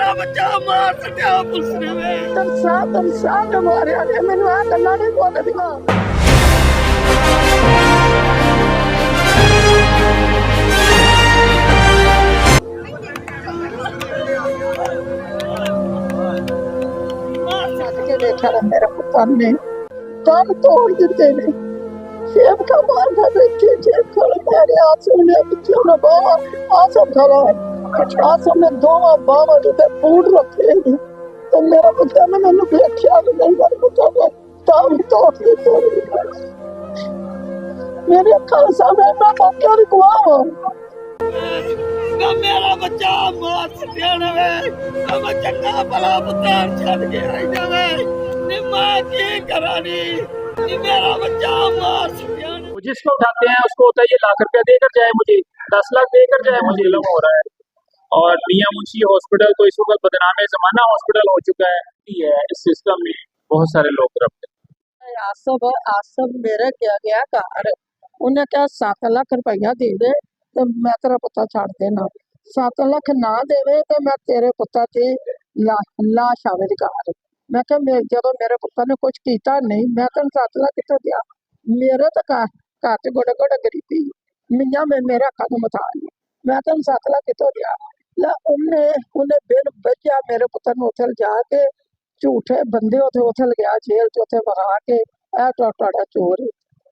मेरा बच्चा मार सटिया पुलिस ने वे तरसा के मारिया ने मैनू आ गल्लां नहीं बोलदियां। सट के देखा ना मेरे पुत्र ने कम तोड़ दिते ने सेब का मार का बेचे जेब खोल मेरे आंसू ने बच्चों ने बाबा आसम खड़ा आसम ने दो बाबा जो बूट रखे हैं तो मेरा पुत्र ने मैंने देखा नहीं मेरे पुत्र ने ताम तोड़ दिते मेरे अक्खां सामने मैं मौके नहीं गवा ना मेरा बच्चा मार सटिया ने वे मैं चंगा भला पुत्र छड़ के आई जावे नी मैं की करानी नी मेरा बच्चा मार सटिया ने। जिसको उठाते हैं उसको होता है ये लाख रुपया देकर जाए मुझे 10 लाख देकर जाए मुझे जुल्म हो रहा है। और मियां मुंशी हॉस्पिटल तो इस वक्त बदनाम जमाना हॉस्पिटल हो चुका है। इस सिस्टम में बहुत सारे लोग करप्ट हैं। आसब मेरे क्या गया घर उन्हें क्या 7 लाख रुपया दे दे तो मैं तेरा पुत्र छाड़ देना 7 लाख ना देवे तो मैं तेरे पुत्र की लाश आवे घर। मैं क्या जब मेरे पुत्र ने कुछ किया नहीं मैं तेन 7 लाख कितों दिया मेरे तो घर च गोड़े गोड़े गरीबी मियाँ में मेरे अखा को मथा नहीं मैं तेन 7 लाख कितों दिया उन्हें बिन बजा मेरे पुत्र ने उथे जाके झूठे बंदे उथे गया जेल च उथे मरा के तुहाडा चोर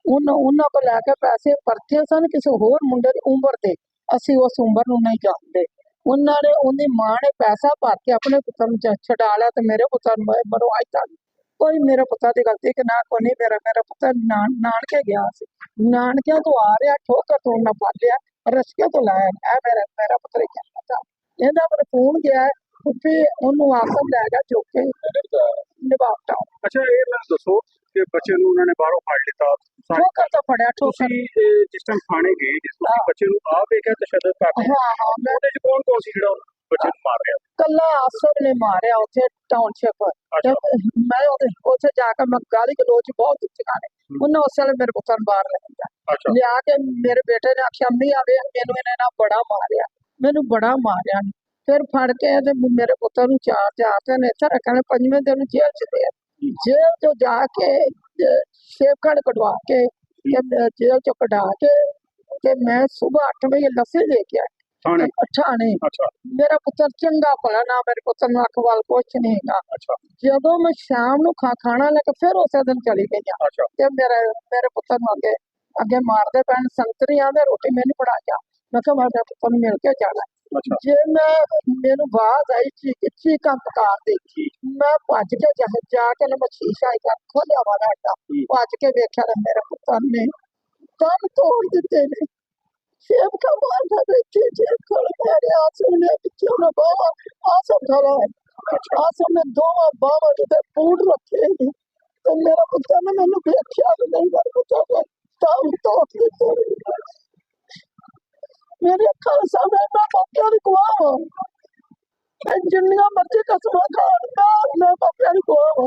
उन्होंने को लैके पैसे परते सन किसी होर मुंडे की उम्र से असी उस उम्र नूं नहीं जानते उन्होंने उनकी मां ने पैसा भर के अपने पुत्र छड़ा लिया तो मेरे पुत्र मरवाई तक कोई मेरे पुत्र की गलती कि ना कोई नहीं मेरा पुत्र नानके गया नानकिया तो आ रहा ठोकर तो उन्हें पा लिया रस्के तो लाया मेरा पुत्र कहना था इहदा मेरे फोन गया फिर उन्होंने आसम लै गया चुके निभावटा। अच्छा ये मैं दसो कि बच्चे ਨੂੰ ਉਹਨਾਂ ਨੇ ਬਾਹਰੋਂ ਫੜ ਲਿੱਤਾ ठोकर तो फड़िया ठोकर ਜਿਸ ਟਾਈਮ ਥਾਣੇ ਗਏ ਜਿਸ ਤੁਸੀਂ ਬੱਚੇ ਨੂੰ ਆਪ ਵੇਖਿਆ ਤਸ਼ੱਦਦ ਕਰਦੇ हाँ ਉਹਦੇ ਚ ਕੌਣ ਸੀ ਜਿਹੜਾ ਬੱਚੇ ਨੂੰ ਮਾਰ ਰਿਹਾ कला आसम ने मारिया उसे टाउनशिप मैं उसे जाकर मैं गाली गलोच बहुत दिखा ने उन्हें उस वेले मेरे पुत्र बाहर ले लिया के मेरे बेटे ने आखिया अम्मी आवे मैनू इन्हें ना बड़ा मारिया मैनू बड़ा मारिया फिर फड़ के मेरे पुत्र नूं 4 दिन इत्थे रखने 5वें दिन जेल च दे जेल चो जाके सेब कार्ड कटवा के जेल चो कटा के मैं सुबह 8 बजे लस्सी लेके आई ठाणे मेरा पुत्र चंगा भला ना मेरे पुत्र नूं अख वाल कुछ नहीं है जदों मैं शाम नूं खाना लेके फिर उस दिन चली गई ते मेरे पुत्र नूं अगे मारदे पैण संतरी आंदे रोटी मैनूं फड़ा जा मैं कहा मेरे पुत्र नूं मिल के जाना जे मैं मैनू आवाज आई चीका पुकार देखी मैं भज के जाके मैं शीशा खोलिया वाला भज के वेख्या मेरे पुत्र ने दम तोड़ दिते ने सेब का मार का बेचे जेब खोल मेरे आंसू ने बच्चों ने बाबा आसम खड़ा आसम ने दो बाबा जो बूट रखे हैं तो मेरा पुत्र ने मैंने देखा नहीं मेरे पुत्र ने दम तोड़ दिते मेरे अक्खां सामने मैं मौके नहीं गवा मैं जिन्नियां मर्जी कसम खान मैं मौके नहीं गवा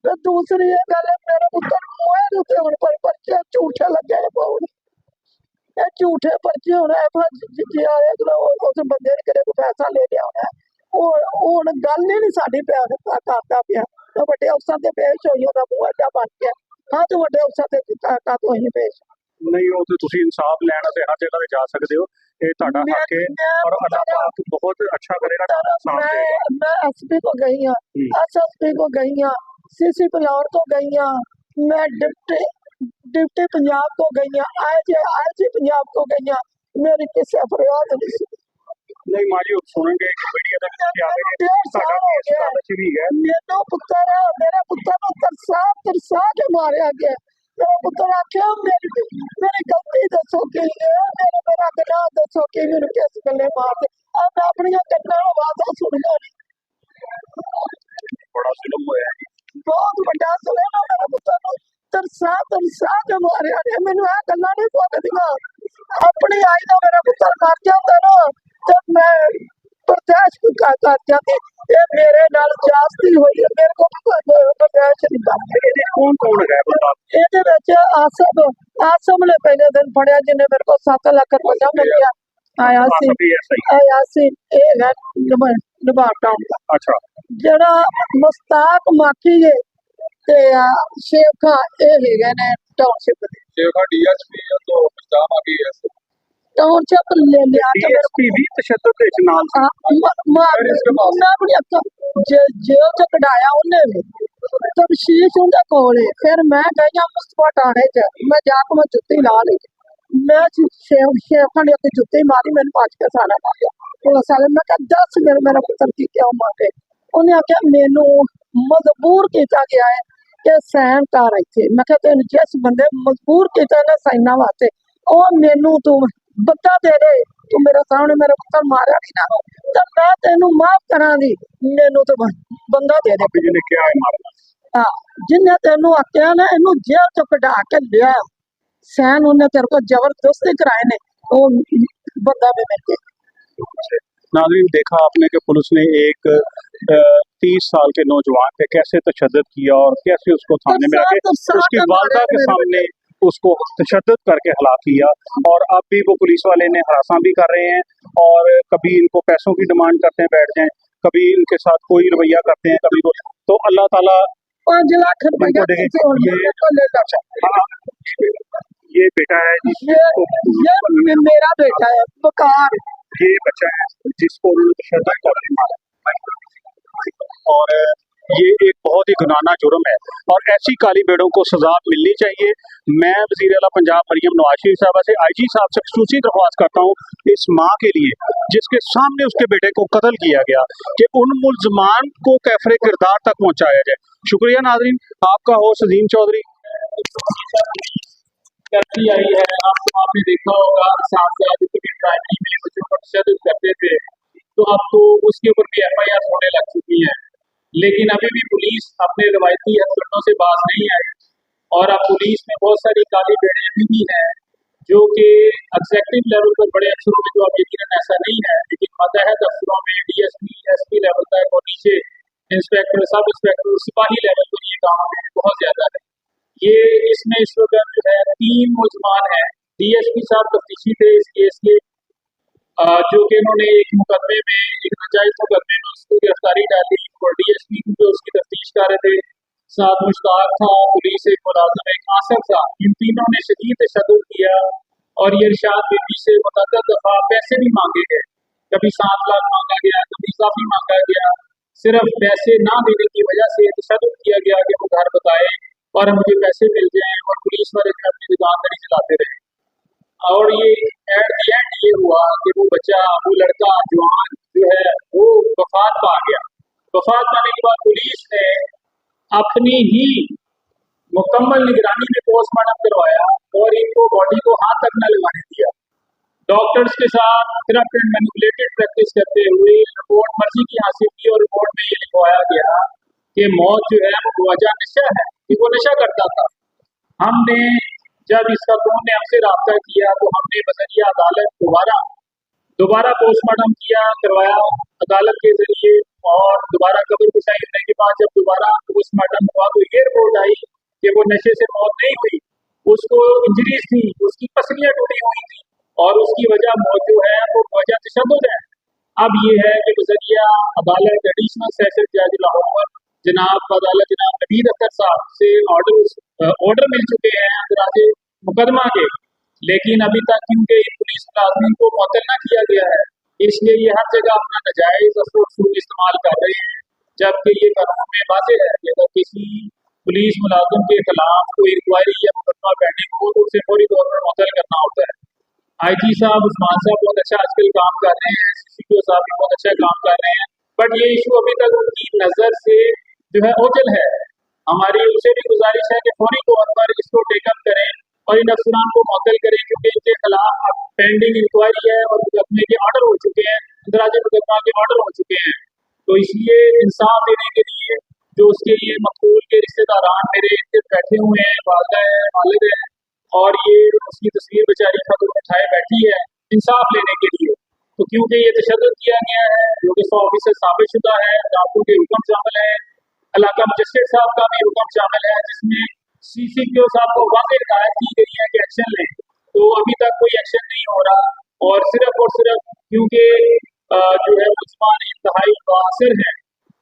ते दूसरी ये गल मेरे पुत्र मोए दे हुण पर पर्चे झूठे लगे बहुत ये झूठे पर्चे होने उस बंदे ने किसी को पैसा ले लिया होना हुण गल ही नहीं साडी करता पिया तो वड्डे अफसर ते पेश होई ओदा मूंह एडा बन गया हाँ तो वड्डे अफसर ते का तो ही पेश नहीं हो तो तुसी इंसाफ लेना ते हर जगह जा सकते हो ये ਤੁਹਾਡਾ हक है और अल्लाह पाक बहुत अच्छा करेगा मैं एसपी को गई हूँ एसएसपी को गई हूँ सीसी पिलौर को गई हूँ मैं डिप्टी पंजाब को गई हूँ आईजी पंजाब को गई हूँ मेरी किसी फरियाद नहीं मां जी सुनेंगे वीडियो दे विच क्या है मेरा पुत्र मेरे पुत्र को तरसा के मारा गया मेरा पुत्र आख्या मेरी गलती दसो कि मेरा गनाह दसो कि मेरे किस गले मार दे मैं अपनी कन्ना आवाज़ां सुनिया बड़ा जुल्म होया बहुत बड़ा जुल्म है मेरे पुत्र को तरसा के मारिया ने मैनू आ गल्लां नहीं बोलदियां अपनी आई ना मेरा पुत्र मर जाता ना तो मैं बर्दाश्त कर जाती ये मेरे नाल जास्ती हुई है मेरे को बर्दाश्त नहीं करती कौन है बता ये आसम ने पहले दिन फड़िया जिन्हें मेरे को 7 लाख रुपया मिल गया ਆਇਆ ਸੀ ਆਇਆ ਸੀ ਇਹ ਹੈਗਾ ਨਵਾਬ ਟਾਊਨ ਦਾ अच्छा ਜਿਹੜਾ ਮੁਸਤਾਕ ਮਾਕੀ ਜੇ ਤੇ ਸ਼ੇਖਾ ਇਹ ਹੈਗੇ ਨੇ ਟਾਊਨਸ਼ਿਪ ਦੇ सेवा डीएसपी तो पंजाब आ गई है ਟਾਊਨਸ਼ਿਪ ਲੈ ਲਿਆ ਤੇ ਮੇਰੇ डीएसपी भी तशद्दुद ਦੇ ਨਾਲ ਮੈਂ ਆਪਣੀ ਅੱਖਾਂ ਜੇਲ੍ਹ ਚ ਕਢਾਇਆ ਉਹਨੇ ਵੀ ਤਬਸ਼ੀਸ਼ ਉਹਦੇ ਕੋਲੇ ਫਿਰ ਮੈਂ ਗਈ ਮੁਸਤਫਾ ਟਾਣੇ ਚ ਮੈਂ ਜਾ ਕੇ ਮੈਂ ਜੁੱਤੀ ਲਾ ਲਈ ਮੈਂ ਸ਼ੇਖਾਂ ਨੇ ਉੱਤੇ ਜੁੱਤੀ ਮਾਰੀ ਮੈਨੂੰ ਭੱਜ ਕੇ ਸਾਰਾ ਮਾਰਿਆ ਪੁਲਿਸ ਵਾਲੇ ਮੈਂ ਕਿਹਾ ਦੱਸ ਮੇਰਾ ਪੁੱਤਰ ਕੀ ਕਿਉਂ ਮਾਰੇ ਉਹਨੇ ਆਖਿਆ ਮੈਨੂੰ ਮਜਬੂਰ ਕੀਤਾ ਗਿਆ ਹੈ ਕਿ ਸਾਈਨ ਕਰ ਇੱਥੇ ਮੈਂ ਕਿਹਾ ਤੈਨੂੰ ਜਿਸ ਬੰਦੇ ਮਜਬੂਰ ਕੀਤਾ ਨਾ ਸਾਈਨਾਂ ਵਾਸਤੇ ਉਹ ਮੈਨੂੰ ਤੂੰ ਬੱਤਾ ਦੇ ਦੇ ਤੂੰ ਮੇਰੇ ਸਾਹਮਣੇ ਮੇਰਾ ਪੁੱਤਰ ਮਾਰਿਆ ਨਹੀਂ ਨਾ ਤਾਂ ਮੈਂ ਤੈਨੂੰ ਮਾਫ ਕਰਾਂਗੀ ਮੈਨੂੰ ਤਾਂ ਬੰਦਾ ਦੇ ਦੇ ਜਿਹਨੇ ਕਿਹਾ ਹੈ ਮਾਰਨਾ ਹਾਂ ਜਿੰਨੇ ਤੈਨੂੰ ਆਖਿਆ ਨਾ ਇਹਨੂੰ ਜੇਲ੍ਹ ਚੋਂ ਕਢਾ ਕੇ ਲਿਆ सैन उन्हें तेरे को जबरदस्ती कराए ने वो बंदा भी मिल गया। नाज़रीन देखा आपने कि पुलिस ने एक 30 साल के नौजवान पे कैसे तशद्दुद किया और कैसे उसको थाने में आके उसकी वालदा के सामने उसको तशद्दुद करके हलाक किया और अब भी वो पुलिस वाले ने हरासा भी कर रहे हैं और कभी इनको पैसों की डिमांड करते हैं बैठ जाएं कभी इनके साथ कोई रवैया करते हैं कभी तो अल्लाह ताला 5 लाख रुपया ये बेटा है ये मेरा बेटा है बकार ये बच्चा है जिसको उन्होंने तशद्दुद करके मारा और ये एक बहुत ही गुनाना जुर्म है और ऐसी काली बेड़ों को सजा मिलनी चाहिए। मैं वज़ीर आला पंजाब मरियम नवाज शरीफ साहबा से IG साहब से ख़ुसूसी दरख्वास्त करता हूँ इस माँ के लिए जिसके सामने उसके बेटे को कत्ल किया गया कि उन मुल्ज़मान को कैफरे किरदार तक पहुँचाया जाए। शुक्रिया नाज़रीन, आपका होस्ट अजीम चौधरी। करती आई है आपने देखा होगा साहबजादे के प्राइमरी में बच्चों पर तशद्दुद करते थे तो अब तो उसके ऊपर भी FIR होने लग चुकी है लेकिन अभी भी पुलिस अपने रवायती हथकंडों से बाज नहीं आई और अब पुलिस में बहुत सारी काली बेड़े अभी भी हैं जो कि एग्जेक्टिव लेवल पर बड़े अफसरों में तो अब यकीनन ऐसा नहीं है लेकिन मतहत अफसरों में DSP SP लेवल तक और नीचे इंस्पेक्टर सब इंस्पेक्टर सिपाही लेवल पर ये काम बहुत ज़्यादा है। ये इसमें इस वक्त जो है 3 मुल्ज़मान हैं। DSP साहब तफ्तीशी थे इस केस के जो कि इन्होंने एक मुकदमे में एक नाजायज मुकदमे में उसको गिरफ्तारी डाली और DSP जो उसकी तफ्तीश कर रहे थे साथ मुश्ताक था पुलिस एक मुलाजिम एक आसिफ था इन तीनों ने शदीद तशद्दुद किया और ये इरशाद बीबी से मुतअद्दिद दफ़ा पैसे भी मांगे गए कभी 7 लाख मांगा गया कभी इजाफी मांगा गया सिर्फ पैसे ना देने की वजह से तशद्दुद किया गया कि वो घर बताए और मुझे पैसे मिल जाएं और पुलिस वाले अपनी दुकानदारी चलाते रहे और ये एट द एंड ये हुआ कि वो बच्चा वो लड़का जवान जो है वो वफात पा गया। वफात पाने के बाद पुलिस ने अपनी ही मुकम्मल निगरानी में पोस्टमार्टम करवाया और इनको बॉडी को हाथ तक न लगाने दिया। डॉक्टर्स के साथ करप्ट एंड मैनिपुलेटेड प्रैक्टिस करते हुए रिपोर्ट मर्जी की हासिल की और रिपोर्ट में ये लिखवाया गया कि मौत जो है वो वजह नशा है कि वो नशा करता था। हमने जब इस खातून ने हमसे रब्ता किया तो हमने बज़रिया अदालत दोबारा पोस्टमार्टम किया करवाया अदालत के जरिए और दोबारा कब्र कुशाई होने के बाद जब दोबारा पोस्टमार्टम हुआ तो ये रिपोर्ट आई कि वो नशे से मौत नहीं हुई उसको इंजरीज थी उसकी पसलियाँ टूटी हुई थी और उसकी वजह मौत जो है वो वजह तशद्दुद है। अब ये है कि बज़रिया अदालत एडिशनल सेशन जज लाहौर जनाब अदालत जनाब नवीद अख्तर साहब से ऑर्डर मिल चुके हैं अंदराजे मुकदमा के लेकिन अभी तक क्योंकि पुलिस मुलाजिम को मुअत्तल न किया गया है इसलिए ये हर जगह अपना नाजायज असर इस्तेमाल कर रहे हैं जबकि ये कानून में वाज़ेह है कि अगर किसी पुलिस मुलाजिम के खिलाफ कोई इंक्वायरी या मुकदमा पेंडिंग हो तो उसे फौरी तौर पर मुअत्तल करना होता है। IG साहब उस्मान साहब बहुत अच्छा आजकल काम कर रहे हैं CCPO साहब भी बहुत अच्छा काम कर रहे हैं बट ये इशू अभी तक उनकी नज़र से जो है ओझल है। हमारी उनसे भी गुजारिश है कि फौरी तौर पर इसको टेकअप करें और इन अफसरान को मुअत्तल करें क्योंकि इनके खिलाफ पेंडिंग इंक्वायरी है और मुकदमे के ऑर्डर हो चुके हैं अंदराजे मुकदमा के ऑर्डर हो चुके हैं तो इसलिए इंसाफ देने के लिए जो उसके लिए मकबूल के रिश्तेदारान मेरे बैठे हुए हैं वालिदा है वालिद है और ये उसकी तस्वीर बेचारी खतरे में उठाए बैठी है इंसाफ लेने के लिए तो क्योंकि ये तशद्दुद किया गया है जो कि 100% साबित शुदा है डॉक्टरों के हुक्म शामिल है इलाका मजिस्ट्रेट साहब का भी हुक्म शामिल है जिसमें CCPO साहब को वाक़ई हिदायत की गई है कि एक्शन लें तो अभी तक कोई एक्शन नहीं हो रहा और सिर्फ क्योंकि जो है मुसलमान इंतहाई कासिर हैं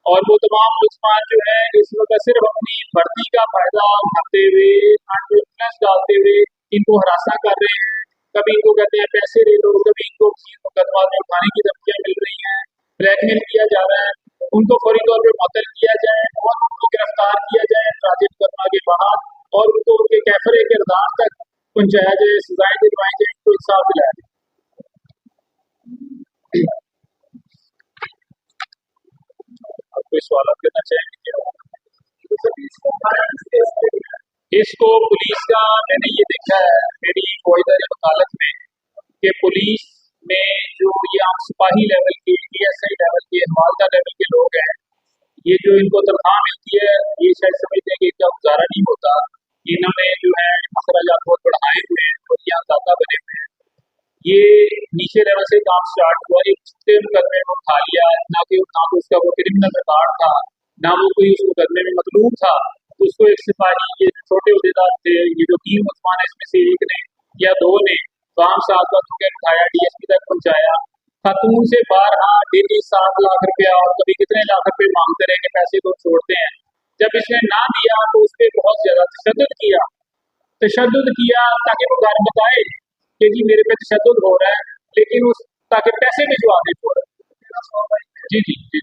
और वो तमाम मुसलमान जो है इस वक्त सिर्फ अपनी भर्ती का फायदा उठाते हुए इन्फ्लुएंस डालते हुए इनको हरासा कर रहे हैं। कभी इनको कहते हैं पैसे दे दो, कभी इनको मुकदमा में उठाने की धमकियां मिल रही हैं, ब्लैकमेल किया जा रहा है, उनको फौरी तौर पर मुअत्तल किया जाए और उनको गिरफ्तार किया जाए राजीव मुकदमा के बाद और उनको उनके कैफरे किरदार तक पहुंचाया जाए, सजाएं दिलवाई जाए, उनको इंसाफ दिलाया जाए। अब कोई सवाल करना चाहेंगे? इसको पुलिस का मैंने ये देखा है मेरी फौजदारी वकालत में कि पुलिस में जो ये आम सिपाही लेवल के, DSI लेवल के, हवालदार लेवल के लोग हैं, ये जो इनको तनख्वाह मिलती है ये शायद समझते हैं कि इनका गुजारा नहीं होता। इन्होंने जो है अखराजात बहुत बढ़ाए हुए हैं और यहाँ दाता बने हुए हैं। ये नीचे लेवल से काम स्टार्ट हुआ, एक छोटे मुकदमे में उठा लिया, ना तो उसका वो क्रिमिनल रिकॉर्ड था, ना वो कोई उस मुकदमे में मतलूब था, तो उसको एक सिपाही, ये छोटे उहदेदार थे, ये जो 3 मुसलमान है इसमें से एक ने या 2 ने काम साथ होकर उठाया, DSP तक पहुंचाया। खातून से बारहा डेली 7 लाख रुपया और कभी कितने लाख रुपए मांगते रहे कि पैसे तो छोड़ते हैं। जब इसने ना दिया तो उस पर बहुत ज्यादा तशद्दुद किया ताकि वो घर बताए कि जी मेरे पे तशद्दुद हो रहा है, लेकिन उस ताकि पैसे भिजवा दे छोड़। जी जी जी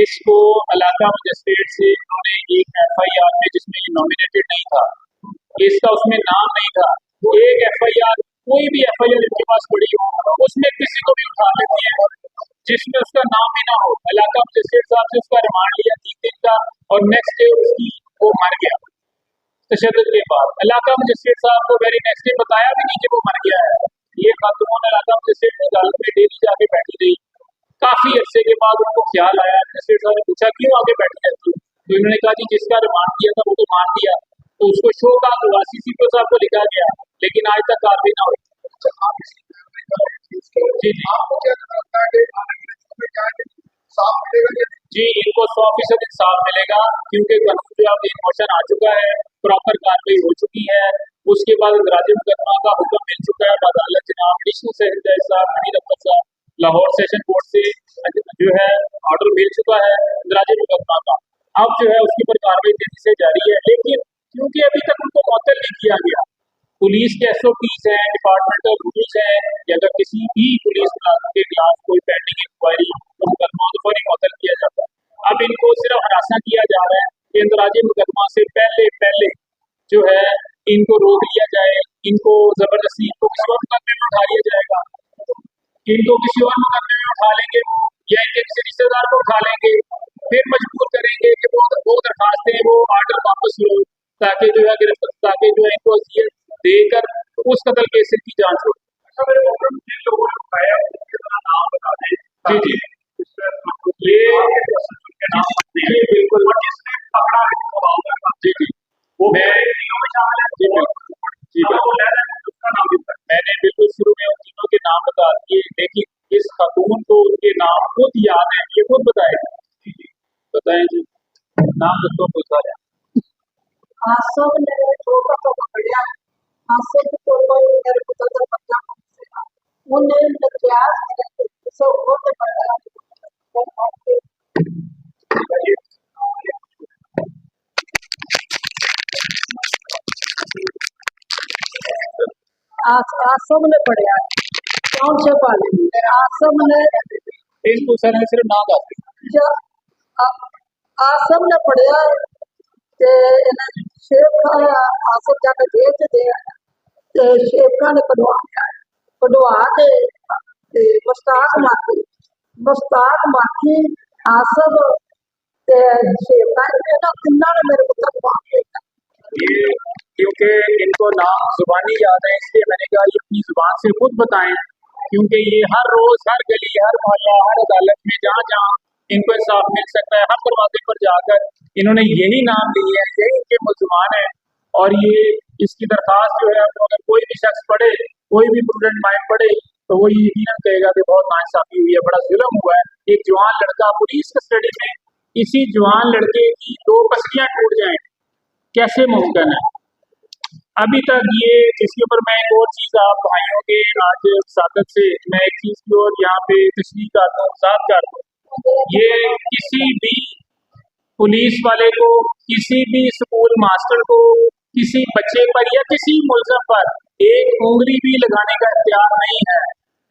इसको इलाका मजिस्ट्रेट से उन्होंने एक FIR में, जिसमें ये नॉमिनेटेड नहीं था, इसका उसमें नाम नहीं था, वो एक FIR, कोई भी FIR इनके पास पड़ी हो उसमें किसी को भी उठा लेती है जिसमें उसका नाम ही ना हो। इलाका मजिस्ट्रेट साहब से उसका रिमांड लिया 3 दिन का और नेक्स्ट डे उसकी वो मर गया तशद्दुद के बाद। इलाका मजिस्ट्रेट साहब को वेरी नेक्स्ट डे बताया भी नहीं कि वो मर गया है। ये खातून इलाका मजिस्ट्रेट की अदालत में डेली जाके बैठी रही। काफी अरसे के बाद उनको ख्याल आया, मजिस्ट्रेट साहब ने पूछा क्यों आगे बैठी रहती, तो इन्होंने कहा कि जिसका रिमांड किया था वो तो मान दिया, तो उसको शो का हुआ, CCPO साहब को लिखा गया, लेकिन आज तक कार्रवाई ना हुई। जी इनको 100% इंसाफ मिलेगा क्योंकि कानून जो अब मोशन आ चुका है, प्रॉपर कार्रवाई हो चुकी है। उसके बाद इंदराज मुकदमा का हुक्म मिल चुका है अदालत जनाब एडिशनल सेशन जज साहब हनीर अख्तर साहब लाहौर सेशन कोर्ट से जो है ऑर्डर मिल चुका है इंदराज मुकदमा का। अब जो है उसके ऊपर कार्रवाई तेजी से जारी है, लेकिन क्योंकि अभी तक उनको मुअत्तल नहीं किया गया, पुलिस के SOPs हैं, डिपार्टमेंटल रूल्स हैं कि अगर किसी भी पुलिस मुलाजिम के खिलाफ कोई पेंडिंग इंक्वायरी तो मुकदमा तो फौरी मुअत्तल किया जाता है। अब इनको सिर्फ हरासा किया जा रहा है कि इंदराज मुकदमा से पहले जो है इनको रोक लिया जाए, इनको जबरदस्ती इनको किसी और मुकदमे में उठा लिया जाएगा, इनको किसी और मुकदमे में उठा लेंगे या इनके किसी रिश्तेदार को उठा लेंगे, फिर मजबूर करेंगे कि वो दरखास्तें वो ऑर्डर वापस लो ताकि जो है ताकि जो है इनको असियत देकर उस कत्ल केस की जांच हो। जिन लोगों ने उठाया उनका नाम बता दें। जी जी ये बिल्कुल जिसने पकड़ा जी जी मैं जी बिल्कुल मैंने बिल्कुल शुरू में उन तीनों के नाम बता दिए, लेकिन इस खातून को उनके नाम खुद याद है, ये खुद बताएगा। बताएं जी नाम तो पूछा जाए। आसम ने छोटा तो पकड़ा, आसम को कोई मेरे को तो पता उन्हें इतिहास से होते पड़ा आसम ने पढ़ा कौन से पाले आसम ने इसको सर ने सिर्फ नाम बताते आसम ने पढ़ा शेख खान आसम जाके भेज दे शेख खान ने कढ़वा के मुश्ताक माखी आसम शेख खान ने किन्ना ने मेरे को तक ये क्योंकि इनको नाम जुबानी याद है इसलिए मैंने कहा ये अपनी जुबान से खुद बताएं, क्योंकि ये हर रोज हर गली हर मोहल्ला हर अदालत में जहाँ जहाँ इनको इंसाफ मिल सकता है हर दरवाजे पर जाकर इन्होंने यही नाम लिए हैं, यही इनके मुसलमान है। और ये इसकी दरखास्त जो है अगर कोई भी शख्स पढ़े, कोई भी प्रूडेंट माइंड पढ़े तो वो ये यकीनन कहेगा कि बहुत नाइंसाफी हुई है, बड़ा जुल्म हुआ है। एक जवान लड़का पुलिस कस्टडी में, इसी जवान लड़के की 2 पसलियां टूट जाएं, कैसे मुमकिन है? अभी तक ये जिसके ऊपर मैं एक और चीज आप भाइयों के आज सादत से मैं एक चीज की और यहाँ पे तशरीह करता हूँ, वजाहत करता हूँ। ये किसी भी पुलिस वाले को, किसी भी स्कूल मास्टर को, किसी बच्चे पर या किसी मुलजम पर एक उंगली भी लगाने का इख्तियार नहीं है,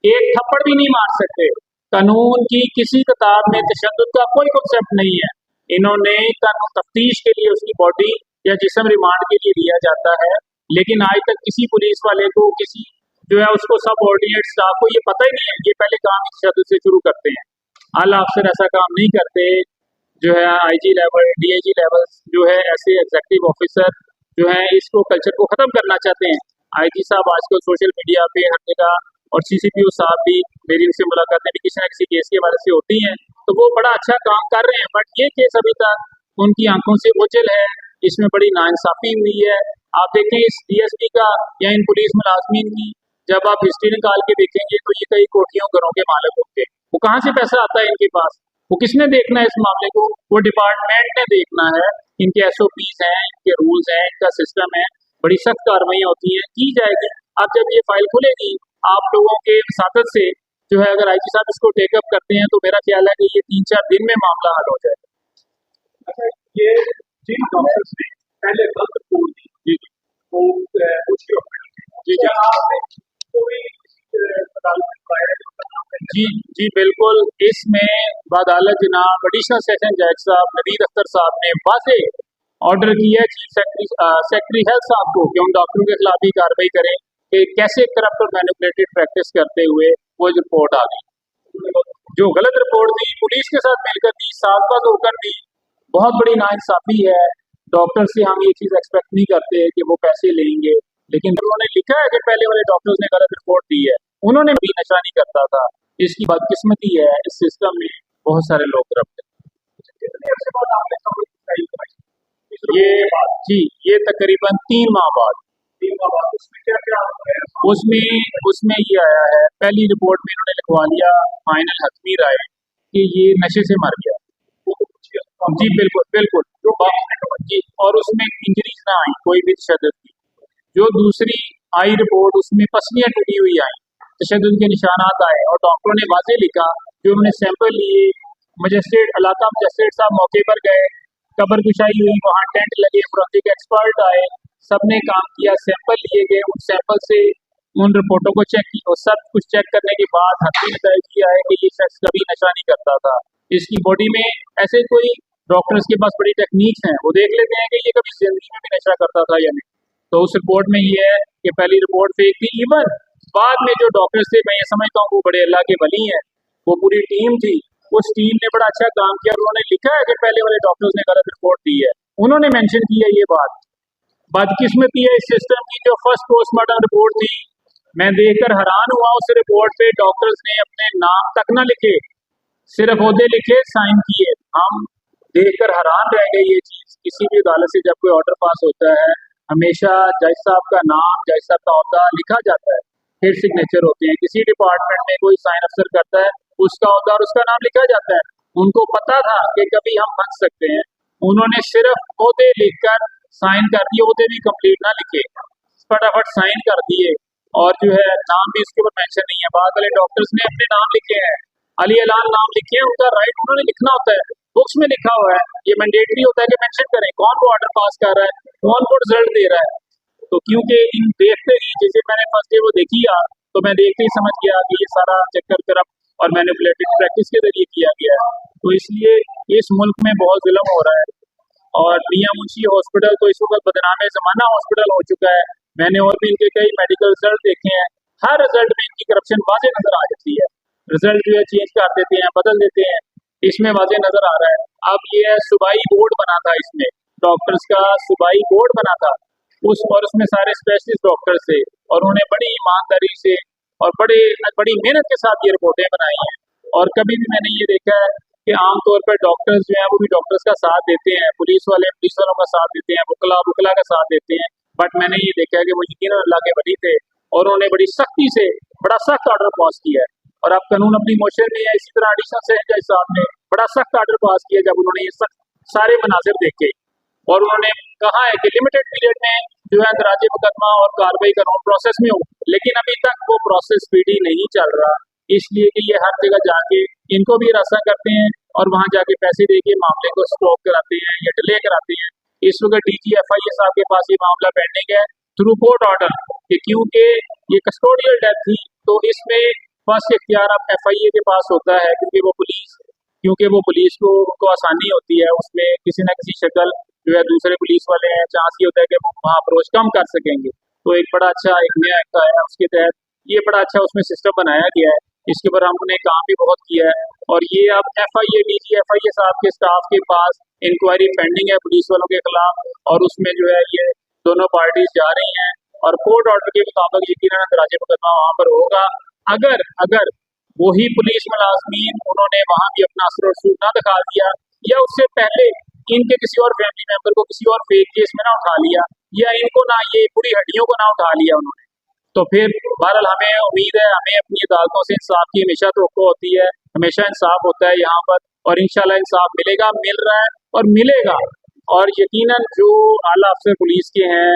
एक थप्पड़ भी नहीं मार सकते। कानून की किसी किताब में तशद्दुद का कोई कॉन्सेप्ट नहीं है। इन्होंने कानून तफ्तीश के लिए उसकी बॉडी या जिस्म रिमांड के लिए लिया जाता है, लेकिन आज तक किसी पुलिस वाले को, किसी जो है उसको सब ऑर्डिनेट स्टाफ को ये पता ही नहीं है। ये पहले काम तशद्दुद से शुरू करते हैं। आला अफसर ऐसा काम नहीं करते। जो है आईजी लेवल, डीआईजी लेवल जो है ऐसे एग्जीक्यूटिव ऑफिसर जो है इसको कल्चर को खत्म करना चाहते हैं। आईजी साहब आजकल सोशल मीडिया पे हर जगह, और सीसीपीओ साहब भी, मेरी इनसे मुलाकातें भी किसी न किसी केस के बारे से होती हैं, तो वो बड़ा अच्छा काम कर रहे हैं। बट ये केस अभी तक उनकी आंखों से ओझल है, इसमें बड़ी नाइंसाफी हुई है। आप देखें इस डीएसपी का या इन पुलिस मुलाजमीन की जब आप हिस्ट्री निकाल के देखेंगे तो ये कई कोठियों घरों के मालिक होंगे। वो कहाँ से पैसा आता है इनके पास? वो किसने देखना है इस मामले को? वो डिपार्टमेंट ने देखना है। इनके एसओपीज हैं, इनके रूल्स हैं, इनका सिस्टम है, बड़ी सख्त कार्रवाइयाँ होती हैं, की जाएगी। अब जब ये फाइल खुलेगी आप लोगों के वसातत से जो है, अगर आईजी साहब इसको टेकअप करते हैं तो मेरा ख्याल है कि ये 3-4 दिन में मामला हल हो जाएगा। अच्छा, ये जिन डॉक्टर्स ने पहले गलत रिपोर्ट दी जी वो उसके ऊपर क्या आपने कोई अदालत में पाया है जिसका नाम है? जी बिल्कुल। इसमें बादालत जनाब एडिशनल सेशन जज साहब नवीद अख्तर साहब ने वाज़े ऑर्डर किया है चीफ सेक्रेटरी हेल्थ साहब को कि उन डॉक्टरों के खिलाफ भी कार्रवाई करें कि कैसे करप्ट और मैनिपुलेटेड प्रैक्टिस करते हुए वो रिपोर्ट आ गई। जो गलत रिपोर्ट दी, पुलिस के साथ मिलकर दी, साजबाज होकर दी, बहुत बड़ी नाइंसाफी है। डॉक्टर से हम ये चीज एक्सपेक्ट नहीं करते कि वो पैसे लेंगे, लेकिन उन्होंने लिखा है कि पहले वाले डॉक्टर्स ने गलत रिपोर्ट दी है, उन्होंने भी नशा नहीं करता था। इसकी बदकिस्मती है, इस सिस्टम में बहुत सारे लोग करप्ट हैं। कितने अर्से बाद आपने खबर बताई कराई? ये तकरीबन 3 माह बाद। 3 माह बाद उसमें क्या क्या है? उसमें ये आया है, पहली रिपोर्ट में इन्होंने लिखवा लिया फाइनल हतमी राय कि ये नशे से मर गया। जी बिल्कुल जी, और उसमें इंजरीज ना आई, कोई भी तशद्दुद की। जो दूसरी आई रिपोर्ट उसमें पसलियां टूटी हुई आई, तशद्दुद के निशानात आए, और डॉक्टरों ने वाजे लिखा, जो उन्होंने सैंपल लिए, मजिस्ट्रेट इलाका मजिस्ट्रेट साहब मौके पर गए, कब्र कुशाई हुई, वहाँ टेंट लगे, फोरेंसिक एक्सपर्ट आए, सबने काम किया, सैंपल लिए गए, उन सैंपल से उन रिपोर्टों को चेक किया, और सब कुछ चेक करने के बाद हकीम ने तय किया है कि ये शख्स कभी नशा नहीं करता था। इसकी बॉडी में ऐसे कोई डॉक्टर्स के पास बड़ी टेक्निक्स हैं, वो देख लेते हैं कि ये कभी जिंदगी में भी नशा करता था या नहीं। तो उस रिपोर्ट में ये है कि पहली रिपोर्ट फेक थी। इवन बाद में जो डॉक्टर्स थे, मैं ये समझता हूँ वो बड़े अल्लाह के वली हैं, वो पूरी टीम थी, उस टीम ने बड़ा अच्छा काम किया। उन्होंने लिखा है कि पहले वाले डॉक्टर्स ने गलत रिपोर्ट दी है, उन्होंने मेंशन किया ये बात। बदकिस्मती है इस सिस्टम की, जो फर्स्ट पोस्टमार्टम रिपोर्ट थी, मैं देखकर हैरान हुआ। उस रिपोर्ट पे डॉक्टर्स ने अपने नाम तक ना लिखे, सिर्फ ओहदे लिखे, साइन किए। हम देखकर हैरान रह गए ये चीज। किसी भी अदालत से जब कोई ऑर्डर पास होता है, हमेशा जज साहब का नाम, जज साहब का ओहदा लिखा जाता है, फिर सिग्नेचर होते हैं। किसी डिपार्टमेंट में कोई साइन अफसर करता है, उसका ओहदा और उसका नाम लिखा जाता है। उनको पता था कि कभी हम फंस सकते हैं, उन्होंने सिर्फ ओहदे लिखकर साइन कर दिए, ओहदे भी कंप्लीट ना लिखे, फटाफट साइन कर दिए, और जो है नाम भी उसके ऊपर मेंशन नहीं है। बाद वाले डॉक्टर्स ने अपने नाम लिखे हैं, अली अलान नाम लिखे हैं, उनका राइट उन्होंने लिखना होता है, बुक्स में लिखा हुआ है। ये मैंडेटरी होता है कि मेंशन करें कौन को ऑर्डर पास कर रहा है, कौन को रिजल्ट दे रहा है। तो क्योंकि इन देखते ही, जैसे मैंने फर्स्ट डे वो देखी तो मैं देखते ही समझ गया कि ये सारा चक्कर करप्ट और मैनिपुलेटेड प्रैक्टिस के जरिए किया गया है। तो इसलिए इस मुल्क में बहुत जुल्म हो रहा है, और मियां मुंशी हॉस्पिटल तो इस वक्त बदनामे ज़माना हॉस्पिटल हो चुका है। मैंने और भी इनके कई मेडिकल रिजल्ट देखे हैं, हर रिजल्ट में इनकी करप्शन वाज़े नजर आ जाती है। रिजल्ट जो है चेंज कर देते हैं, बदल देते हैं, इसमें वाज़े नजर आ रहा है। अब ये सूबाई बोर्ड बना था, इसमें डॉक्टर्स का सूबाई बोर्ड बना था, उसमें सारे स्पेशलिस्ट डॉक्टर्स थे, और उन्होंने बड़ी ईमानदारी से और बड़ी मेहनत के साथ ये रिपोर्टें बनाई हैं। और कभी भी मैंने ये देखा है कि आमतौर पर डॉक्टर्स जो हैं वो भी डॉक्टर्स का साथ देते हैं, पुलिस वालों का साथ देते हैं, वकला का साथ देते हैं। बट मैंने ये देखा है कि वो यकीनन अल्लाह के वली थे, और उन्होंने बड़ी सख्ती से बड़ा सख्त ऑर्डर पास किया है। और अब कानून अपनी मोशन में है, इसी तरह एडिशनल सेशन जज साहब ने बड़ा सख्त ऑर्डर पास किया जब उन्होंने ये सख्त सारे मनाजिर देखे, और उन्होंने कहा है कि लिमिटेड पीरियड में जो है अंतर्राज्यीय मुकदमा और कार्रवाई कानून प्रोसेस में हो, लेकिन अभी तक वो प्रोसेस स्पीडी नहीं चल रहा, इसलिए कि ये हर जगह जाके इनको भी रास्ता करते हैं और वहां जाके पैसे देके मामले को स्टॉप कराते हैं या डिले कराते हैं। इस वक्त DGFIA साहब के पास ये मामला पेंडिंग है थ्रू कोर्ट ऑर्डर, कि क्योंकि ये कस्टोडियल डेथ थी तो इसमें फर्स्ट इख्तियार अब FIA के पास होता है, क्योंकि वो पुलिस को आसानी होती है, उसमें किसी न किसी शक्ल जो है दूसरे पुलिस वाले हैं, चांस ये होता है कि वो वहाँ अप्रोच कम कर सकेंगे। तो एक बड़ा अच्छा एक नया एक्ट आया, उसके तहत ये बड़ा अच्छा उसमें सिस्टम बनाया गया है, इसके ऊपर हमने काम भी बहुत किया है। और ये अब DGFIA साहब के स्टाफ के पास इंक्वायरी पेंडिंग है पुलिस वालों के खिलाफ, और उसमें जो है ये दोनों पार्टीज जा रही हैं और कोर्ट ऑर्डर के मुताबिक यकीनन अंतर्राज्यीय मुकदमा वहाँ पर होगा। अगर वही पुलिस मुलाजमीन उन्होंने वहां भी अपना असर और सूद ना दिखा दिया, या उससे पहले इनके किसी और फैमिली मेंबर को किसी और फेक केस में ना उठा लिया, या इनको ना ये पूरी हड्डियों को ना उठा लिया उन्होंने, तो फिर बहरहाल हमें उम्मीद है, हमें अपनी अदालतों से इंसाफ की हमेशा तवक्को होती है, हमेशा इंसाफ होता है यहाँ पर, और इंशाल्लाह इंसाफ मिलेगा, मिल रहा है और मिलेगा। और यकीनन जो आला अफसर पुलिस के हैं,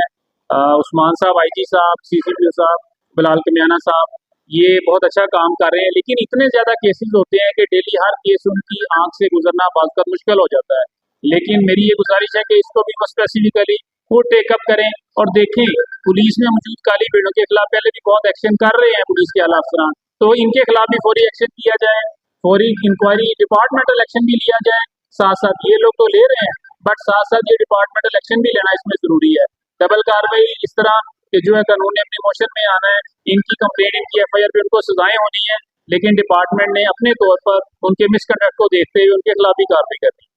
उस्मान साहब, IG साहब, CCPO साहब, बिलाल कमियाना साहब, ये बहुत अच्छा काम कर रहे हैं, लेकिन इतने ज्यादा केसेस होते हैं कि डेली हर केस उनकी आंख से गुजरना बात मुश्किल हो जाता है। लेकिन मेरी ये गुजारिश है कि इसको भी स्पेसिफिकली वो टेकअप करें और देखें। पुलिस में मौजूद काली भीड़ों के खिलाफ पहले भी बहुत एक्शन कर रहे हैं पुलिस के आला अफसरान, तो इनके खिलाफ भी फौरी एक्शन किया जाए, फौरी इंक्वायरी डिपार्टमेंटल एक्शन भी लिया जाए। साथ साथ ये लोग तो ले रहे हैं, बट साथ साथ ये डिपार्टमेंटल एक्शन भी लेना इसमें जरूरी है। डबल कार्रवाई इस तरह कि जो है कानून ने अपनी मोशन में आना है, इनकी कंप्लेंट, इनकी FIR पे उनको सजाएं होनी है, लेकिन डिपार्टमेंट ने अपने तौर पर उनके मिसकंडक्ट को देखते हुए उनके खिलाफ भी कार्रवाई करनी है।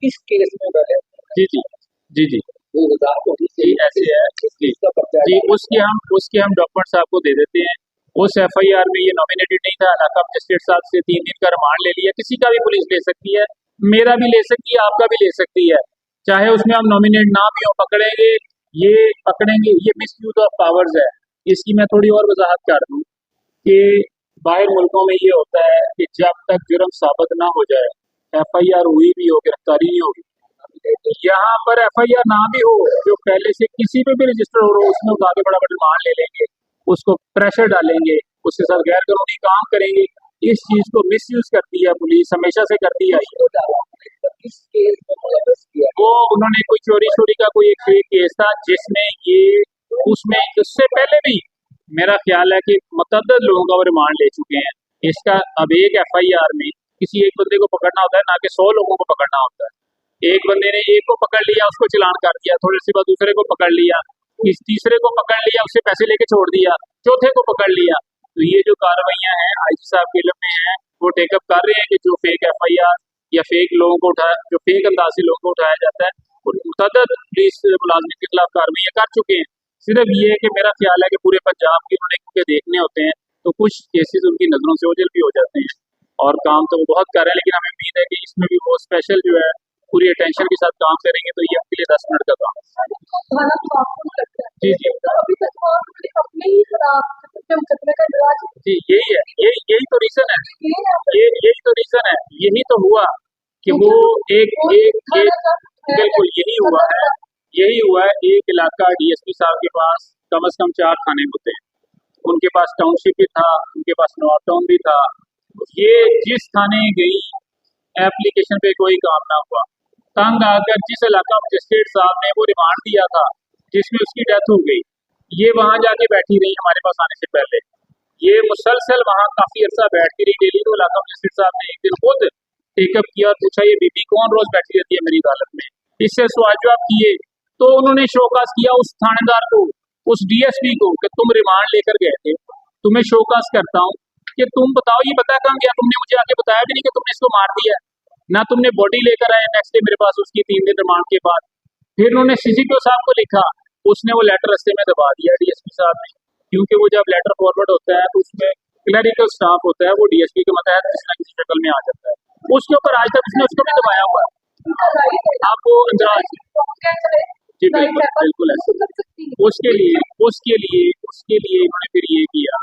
इस केस में जी ऐसे है जी, उसके हम डॉक्यूमेंट्स आपको दे देते हैं। उस FIR में ये नॉमिनेटेड नहीं था, इलाका मजिस्ट्रेट साहब से 3 दिन का रिमांड ले लिया। किसी का भी पुलिस ले सकती है, मेरा भी ले सकती है, आपका भी ले सकती है, चाहे उसमें हम नॉमिनेट ना भी हो, पकड़ेंगे, ये मिसयूज ऑफ पावर्स है। इसकी मैं थोड़ी और वजाहत कर दूं कि बाहर मुल्कों में ये होता है कि जब तक जुर्म साबित ना हो जाए, FIR हुई भी हो, गिरफ्तारी नहीं होगी। यहाँ पर FIR ना भी हो, जो पहले से किसी पे भी रजिस्टर हो रहा हो, उसमें उठा के बड़ा रिमांड ले लेंगे, उसको प्रेशर डालेंगे, उसके साथ गैर कानूनी काम करेंगे। इस चीज को मिसयूज करती है पुलिस, हमेशा से करती है। इस केस में वो उन्होंने कोई चोरी का कोई एक केस था जिसमें ये, उसमें उससे पहले भी मेरा ख्याल है कि मुतअद्दिद लोगों का वो रिमांड ले चुके हैं। इसका अब एक FIR में किसी एक बंदे को पकड़ना होता है, ना कि 100 लोगों को पकड़ना होता है। एक बंदे ने एक को पकड़ लिया, उसको चलान कर दिया, थोड़ी सी बाद दूसरे को पकड़ लिया, इस तीसरे को पकड़ लिया, उससे पैसे लेके छोड़ दिया, चौथे को पकड़ लिया। तो ये जो कार्रवाइयां हैं IG साहब के इल्म में है, वो टेकअप कर रहे हैं कि जो फेक FIR या फेक लोगों को जो फेक अंदाज से लोगों को उठाया जाता है, उन मुतअद्दिद पुलिस मुलाजिम के खिलाफ कार्रवाइयां कर चुके हैं। सिर्फ ये है कि मेरा ख्याल है कि पूरे पंजाब के उन्होंने क्योंकि देखने होते हैं, तो कुछ केसेस उनकी नजरों से ओझल भी हो जाते हैं, और काम तो वो बहुत कर रहे हैं, लेकिन हमें उम्मीद है कि इसमें भी वो स्पेशल जो है पूरी अटेंशन के साथ काम करेंगे, तो ये आपके लिए 10 मिनट का काम है। जी अभी तक अपने ही मुकदमे का इलाज जी, यही तो रीजन है, यही तो रीजन है, यही तो हुआ कि वो एक बिल्कुल यही हुआ है। एक इलाका DSP साहब के पास कम से कम 4 थाने होते हैं, उनके पास टाउनशिप भी था, उनके पास नवाब टाउन भी था। ये जिस थाने गई, एप्लीकेशन पे कोई काम ना हुआ, तंग आकर जिस इलाका मजिस्ट्रेट साहब ने वो रिमांड दिया था जिसमें उसकी डेथ हो गई, ये वहां जाके बैठी रही हमारे पास आने से पहले, ये मुसलसल वहां काफी अरसा बैठती रही डेली। तो इलाका मजिस्ट्रेट साहब ने एक दिन खुद टेकअप किया और पूछा, ये बीबी कौन रोज बैठी रहती है मेरी अदालत में? इससे सवाल जवाब किए, तो उन्होंने शोकास किया उस थानेदार को, उस DSP को, कि तुम रिमांड लेकर गए थे, तुम्हें शोकास करता हूँ कि तुम बताओ ये बता कहाँ गया, तुमने मुझे आके बताया भी नहीं कि तुमने इसको मार दिया, ना तुमने बॉडी लेकर आए नेक्स्ट डे मेरे पास उसकी 3 दिन रिमांड के बाद। फिर उन्होंने CCPO साहब को लिखा, उसने वो लेटर रस्ते में दबा दिया DSP साहब ने, क्योंकि वो जब लेटर फॉरवर्ड होता है तो उसमें क्लरिकल स्टाफ होता है, वो DSP के मतहत किसी न किसी शक्ल में आ जाता है, उसके ऊपर आज तक उसने उसको भी दबाया हुआ है। आपको अंदाज जी बिल्कुल ऐसे उसके लिए उन्होंने फिर ये किया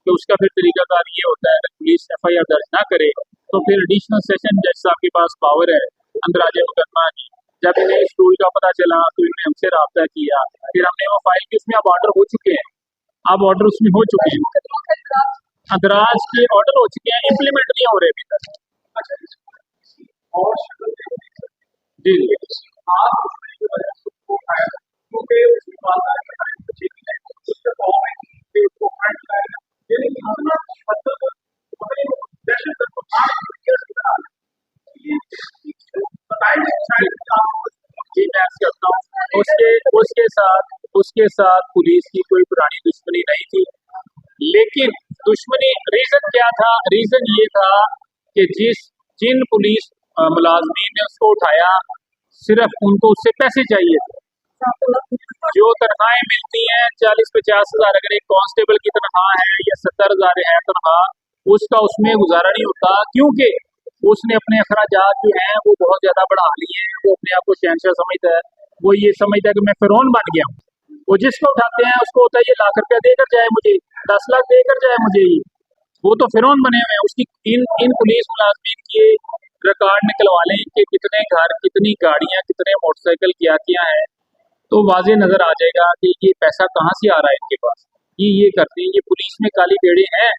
कि उसका फिर तरीकाकार ये होता है, पुलिस FIR दर्ज ना करे तो फिर एडिशनल सेशन जज साहब के पास पावर है अंतर्राज्यीय मुकदमा की, जब इन्हें इस टूल का पता चला तो इन्होंने हमसे रब्ता किया, फिर हमने वो फाइल की, उसमें अब ऑर्डर हो चुके हैं, अब ऑर्डर उसमें हो चुके हैं, अदराज के ऑर्डर हो चुके हैं, इम्प्लीमेंट नहीं हो रहे अभी तक। जी जी मैं अर्ज करता हूँ, उसके साथ पुलिस की कोई पुरानी दुश्मनी नहीं थी, लेकिन दुश्मनी रीजन क्या था? रीजन ये था कि जिन पुलिस मुलाजमीन ने उसको उठाया, सिर्फ उनको उससे पैसे चाहिए थे। जो तनख्वाहें मिलती हैं 40-50 हज़ार, अगर एक कांस्टेबल की तनख्वाह है या 70,000 है तनख्वाह, उसका उसमें गुजारा नहीं होता, क्योंकि उसने अपने अखराजात जो हैं वो बहुत ज्यादा बढ़ा लिए हैं। वो अपने आप को शहंशाह समझता है, वो ये समझता है कि मैं फिरौन बन गया हूँ। वो जिसको उठाते हैं उसको होता है ये लाख रुपया देकर जाए मुझे, 10 लाख देकर जाए मुझे, ये वो तो फिरौन बने हुए हैं। उसकी इन पुलिस मुलाजमीन के रिकॉर्ड निकलवा लें कि कितने घर, कितनी गाड़ियां, कितने मोटरसाइकिल क्या है, तो वाजे नजर आ जाएगा कि ये पैसा कहाँ से आ रहा है इनके पास। ये करते हैं, ये पुलिस में काली बेड़े हैं।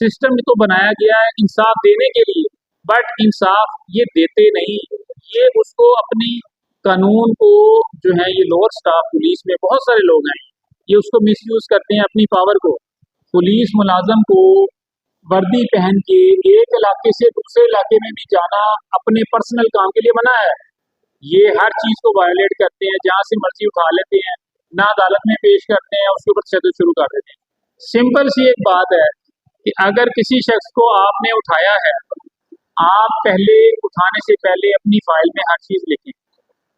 सिस्टम तो बनाया गया है इंसाफ देने के लिए, बट इंसाफ ये देते नहीं, ये उसको अपनी कानून को जो है, ये लोअर स्टाफ पुलिस में बहुत सारे लोग हैं, ये उसको मिसयूज करते हैं अपनी पावर को। पुलिस मुलाजम को वर्दी पहन के एक इलाके से दूसरे इलाके में भी जाना अपने पर्सनल काम के लिए मना है। ये हर चीज को वायलेट करते हैं, जहां से मर्जी उठा लेते हैं, ना अदालत में पेश करते हैं, उसके ऊपर तशद्दुद शुरू कर देते हैं। सिंपल सी एक बात है कि अगर किसी शख्स को आपने उठाया है, आप पहले उठाने से पहले अपनी फाइल में हर चीज लिखें।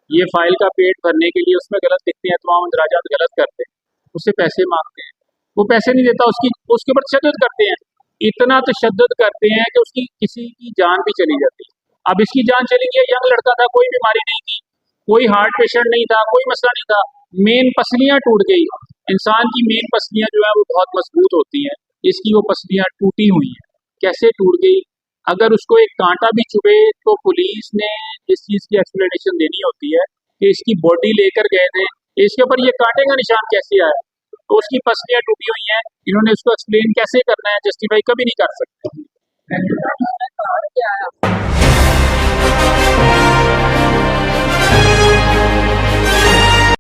ये फाइल का पेट भरने के लिए उसमें गलत लिखते हैं, तमाम इंदराजात गलत करते हैं, उससे पैसे मांगते हैं, वो पैसे नहीं देता, उसके ऊपर तशद्दुद करते हैं, इतना तशद्दुद करते हैं कि उसकी किसी की जान भी चली जाती है। अब इसकी जान चली गई, यंग लड़का था, कोई बीमारी नहीं थी, कोई हार्ट पेशेंट नहीं था, कोई मसला नहीं था, मेन पसलियां टूट गई। इंसान की मेन पसलियां जो है वो बहुत मजबूत होती हैं, इसकी वो पसलियां टूटी हुई हैं। कैसे टूट गई? अगर उसको एक कांटा भी चुभे तो पुलिस ने इस चीज की एक्सप्लेनेशन देनी होती है कि इसकी बॉडी लेकर गए थे, इसके ऊपर ये कांटे का निशान कैसे आया, तो उसकी पसलियां टूटी हुई हैं। इन्होंने उसको एक्सप्लेन कैसे करना है, जस्टिफाई कभी नहीं कर सकते।